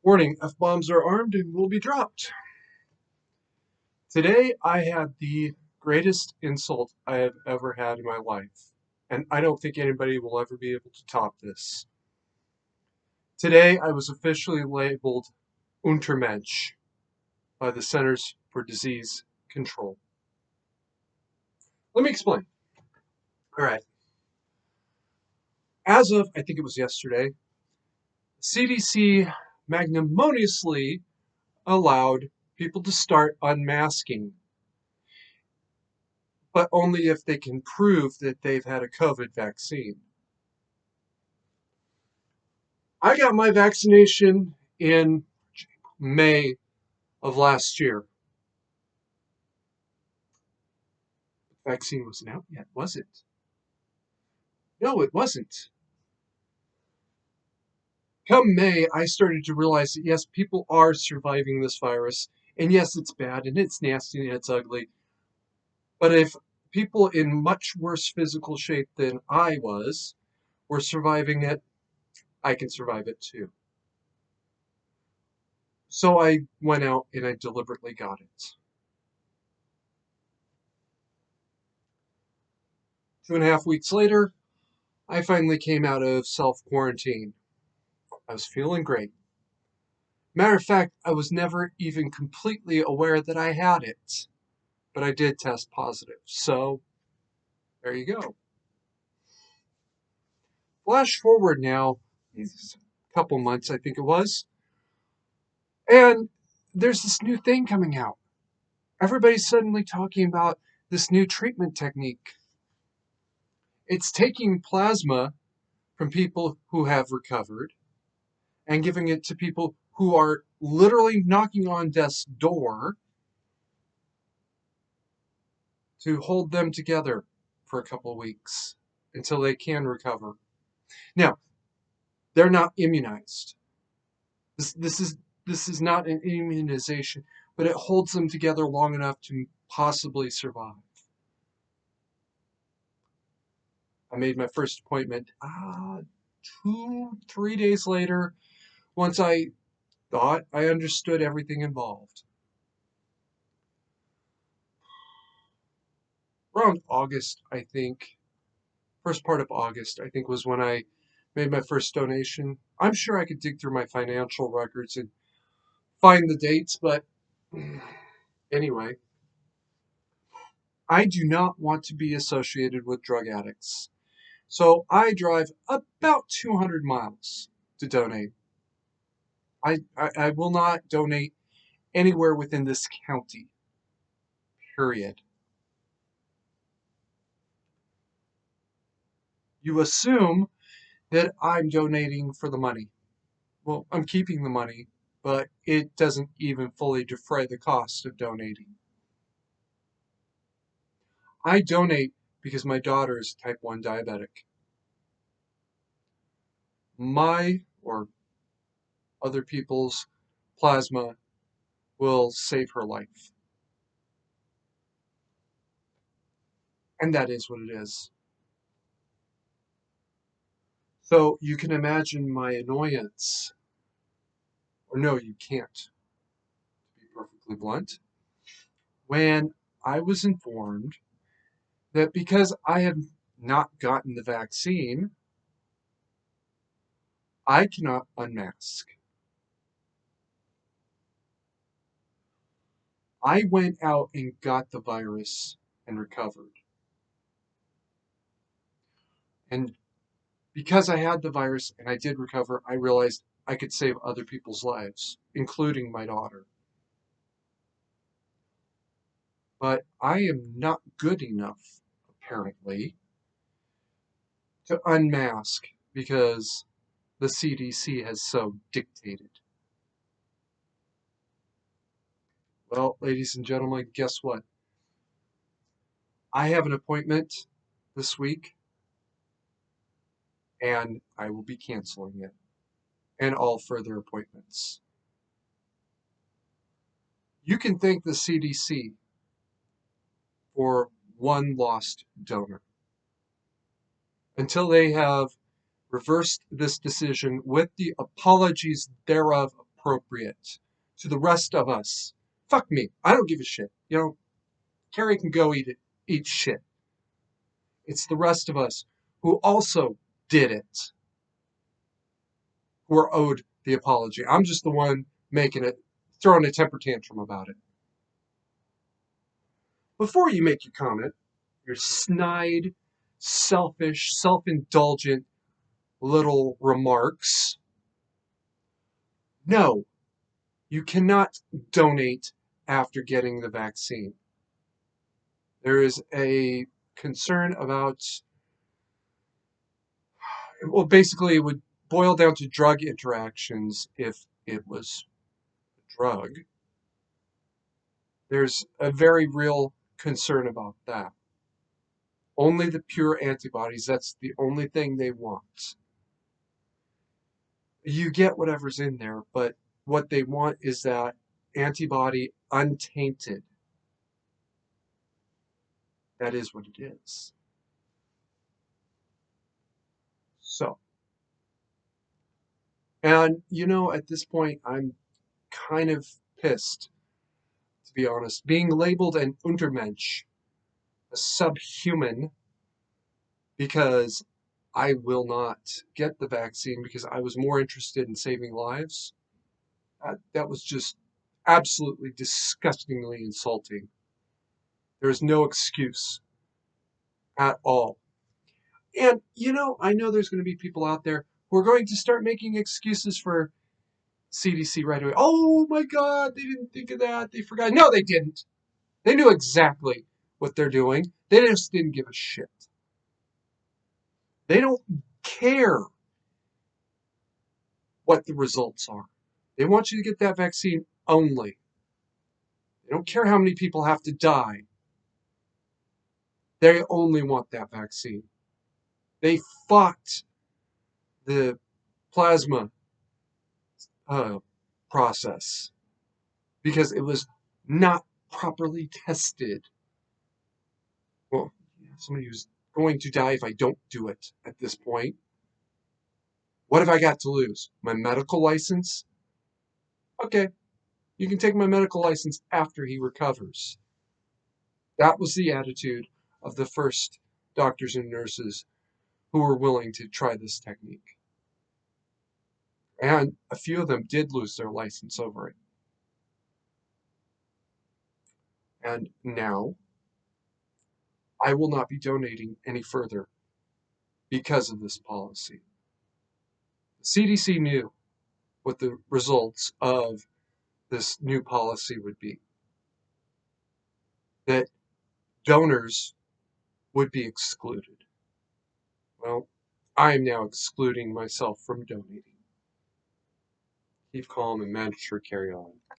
Warning, F-bombs are armed and will be dropped. Today I had the greatest insult I have ever had in my life, and I don't think anybody will ever be able to top this. Today I was officially labeled untermensch by the Centers for Disease Control. Let me explain. All right. As of, I think it was yesterday, CDC magnanimously allowed people to start unmasking, but only if they can prove that they've had a COVID vaccine. I got my vaccination in May of last year. The vaccine wasn't out yet, was it? No, it wasn't. Come May, I started to realize that yes, people are surviving this virus, and yes, it's bad, and it's nasty, and it's ugly. But if people in much worse physical shape than I was were surviving it, I can survive it too. So I went out and I deliberately got it. 2.5 weeks later, I finally came out of self-quarantine. I was feeling great. Matter of fact, I was never even completely aware that I had it, but I did test positive. So, there you go. Flash forward now, a couple months, I think it was, and there's this new thing coming out. Everybody's suddenly talking about this new treatment technique. It's taking plasma from people who have recovered and giving it to people who are literally knocking on death's door to hold them together for a couple of weeks until they can recover. Now, they're not immunized. This is not an immunization, but it holds them together long enough to possibly survive. I made my first appointment 3 days later, once I thought I understood everything involved. Around August, I think, first part of August, I think, was when I made my first donation. I'm sure I could dig through my financial records and find the dates, but anyway, I do not want to be associated with drug addicts. So I drive about 200 miles to donate. I will not donate anywhere within this county, period. You assume that I'm donating for the money. Well, I'm keeping the money, but it doesn't even fully defray the cost of donating. I donate because my daughter is type 1 diabetic. My or other people's plasma will save her life. And that is what it is. So you can imagine my annoyance. Or no, you can't, to be perfectly blunt. When I was informed that because I had not gotten the vaccine, I cannot unmask. I went out and got the virus and recovered. And because I had the virus and I did recover, I realized I could save other people's lives, including my daughter. But I am not good enough, apparently, to unmask because the CDC has so dictated. Well, ladies and gentlemen, guess what? I have an appointment this week and I will be canceling it and all further appointments. You can thank the CDC for one lost donor until they have reversed this decision with the apologies thereof inappropriate to the rest of us. Fuck me. I don't give a shit. Carrie can go eat shit. It's the rest of us who also did it who are owed the apology. I'm just the one throwing a temper tantrum about it. Before you make your comment, your snide, selfish, self-indulgent little remarks, no, you cannot donate after getting the vaccine. There is a concern about, well, basically it would boil down to drug interactions if it was a drug. There's a very real concern about that. Only the pure antibodies, that's the only thing they want. You get whatever's in there, but what they want is that antibody untainted. That is what it is. So, and at this point, I'm kind of pissed, to be honest. Being labeled an untermensch, a subhuman, because I will not get the vaccine because I was more interested in saving lives. That was just absolutely disgustingly insulting. There is no excuse at all. And, I know there's going to be people out there who are going to start making excuses for CDC right away. Oh my God, they didn't think of that. They forgot. No, they didn't. They knew exactly what they're doing. They just didn't give a shit. They don't care what the results are. They want you to get that vaccine only. They don't care how many people have to die. They only want that vaccine. They fought the plasma process because it was not properly tested. Well, somebody who's going to die if I don't do it at this point. What have I got to lose? My medical license? Okay, you can take my medical license after he recovers. That was the attitude of the first doctors and nurses who were willing to try this technique. And a few of them did lose their license over it. And now I will not be donating any further because of this policy. The CDC knew what the results of this new policy would be. That donors would be excluded. Well, I am now excluding myself from donating. Keep calm and manage your carry on.